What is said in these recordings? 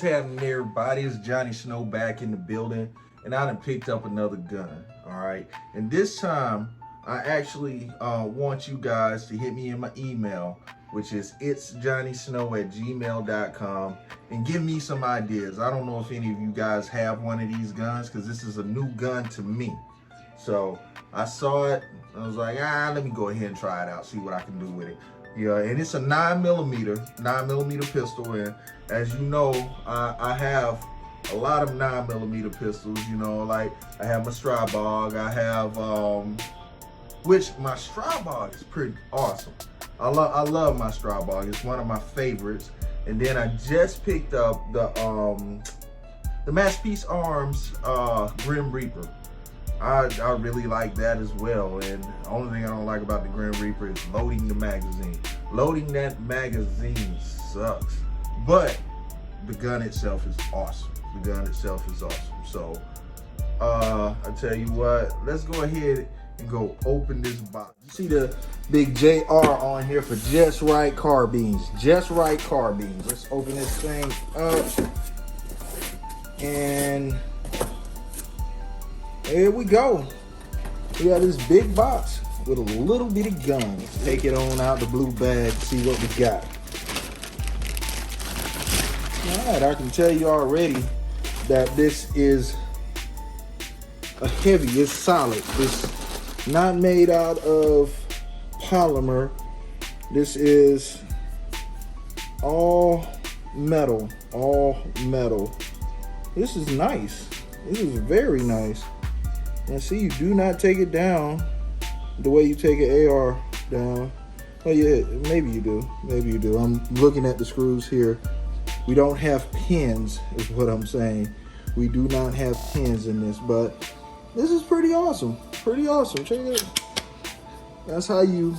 happening, everybody? It's Johnny Snow back in the building, and I done picked up another gun. All right, and this time I actually want you guys to hit me in my email, which is itsjohnny.snow@gmail.com, and give me some ideas. I don't know if any of you guys have one of these guns, because this is a new gun to me. So I saw it, I was like, let me go ahead and try it out, see what I can do with it. Yeah, and it's a 9mm pistol, and as you know, I have a lot of 9mm pistols. You know, like I have my Strabog, I have which my Strabog is pretty awesome. I love my Strabog. It's one of my favorites. And then I just picked up the Masterpiece Arms Grim Reaper. I really like that as well, and the only thing I don't like about the Grim Reaper is loading the magazine. Loading that magazine sucks, but the gun itself is awesome. The gun itself is awesome. So, I tell you what, let's go ahead and go open this box. You see the big JR on here for Just Right Carbines. Just Right Carbines. Let's open this thing up, and here we go. We got this big box with a little bitty gun. Let's take it on out the blue bag, see what we got. All right, I can tell you already that this is a heavy, it's solid. It's not made out of polymer. This is all metal, This is nice. This is very nice. And see, you do not take it down the way you take an AR down. Oh yeah, maybe you do. Maybe you do. I'm looking at the screws here. We don't have pins, is what I'm saying. We do not have pins in this, but this is pretty awesome. Pretty awesome. Check it out. That's how you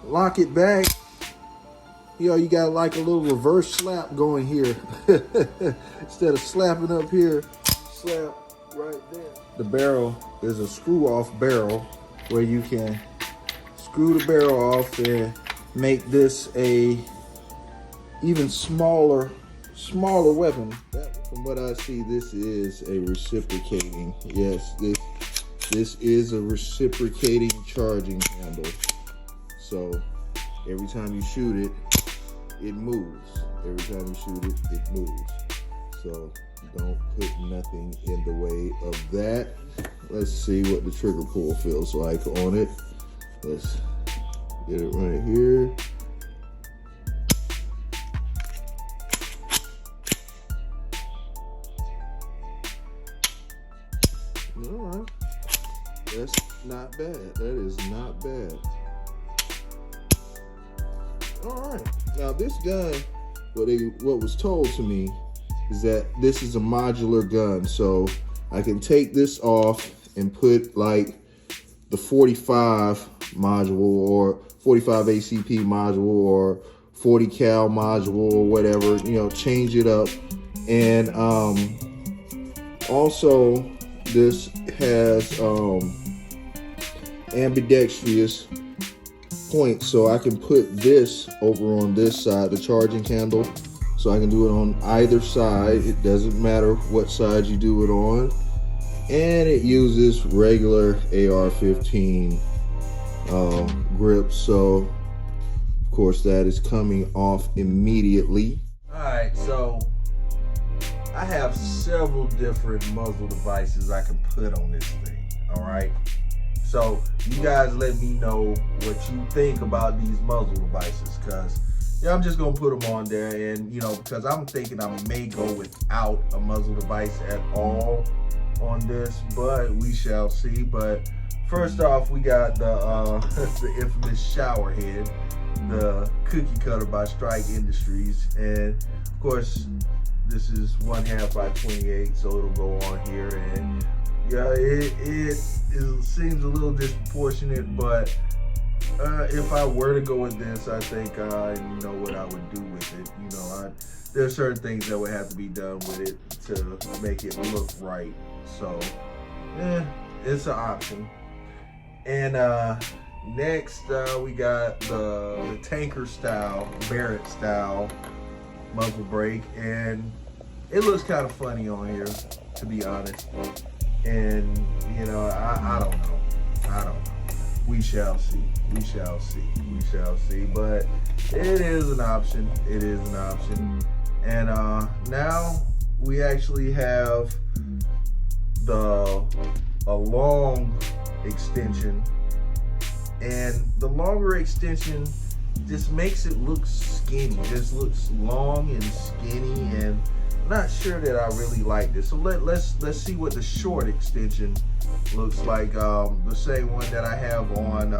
lock it back. You know, you got like a little reverse slap going here. Instead of slapping up here, slap right there. The barrel is a screw-off barrel where you can screw the barrel off and make this a even smaller weapon. From what I see, this is a reciprocating. Yes, this is a reciprocating charging handle. So every time you shoot it, it moves. Every time you shoot it, it moves. So don't put nothing in the way of that. Let's see what the trigger pull feels like on it. Let's get it right here. All right, that's not bad. That is not bad. All right, now this gun, what was told to me is that this is a modular gun, so I can take this off and put like the 45 module or 45 ACP module or 40 cal module or whatever, you know, change it up. And also this has ambidextrous points, so I can put this over on this side, the charging handle. So I can do it on either side. It doesn't matter what side you do it on. And it uses regular AR-15 grip. So, of course, that is coming off immediately. All right, so I have several different muzzle devices I can put on this thing, all right? So you guys let me know what you think about these muzzle devices, because yeah, I'm just gonna put them on there, and you know, because I'm thinking I may go without a muzzle device at all on this, but we shall see. But first off, we got the the infamous shower head, the cookie cutter by Strike Industries, and of course this is 1/2 by 28, so it'll go on here. And yeah, it seems a little disproportionate, but if I were to go with this, I think I know what I would do with it. You know, there's certain things that would have to be done with it to make it look right. So, it's an option. And next, we got the tanker style, Barrett style muzzle brake, and it looks kind of funny on here, to be honest. And you know, I don't know. I don't know. We shall see. We shall see. We shall see. But it is an option. It is an option. And now we actually have a long extension, and the longer extension just makes it look skinny. Just looks long and skinny, and I'm not sure that I really like this. So let's see what the short extension looks like. The same one that I have on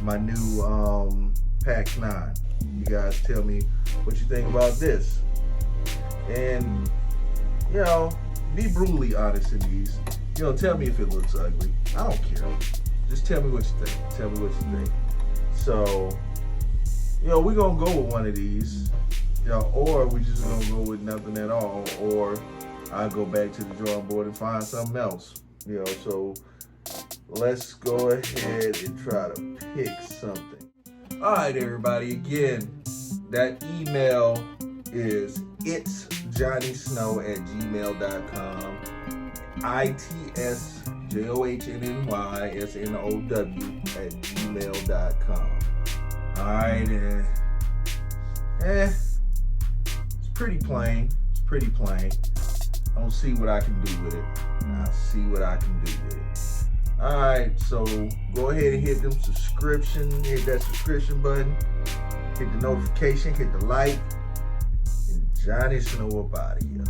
my new Pax 9. You guys tell me what you think about this. And you know, be brutally honest in these. You know, tell me if it looks ugly. I don't care. Just tell me what you think. Tell me what you think. So, you know, we're gonna go with one of these. You know, or we just gonna go with nothing at all, or I'll go back to the drawing board and find something else. You know, so let's go ahead and try to pick something. All right, everybody. Again, that email is itsjohnny.snow@gmail.com. itsjohnny@gmail.com. All right, and it's pretty plain. It's pretty plain. I'll see what I can do with it. I'll see what I can do with it. All right, so go ahead and hit them subscription. Hit that subscription button. Hit the notification. Hit the like. And Johnny Snow up out of here.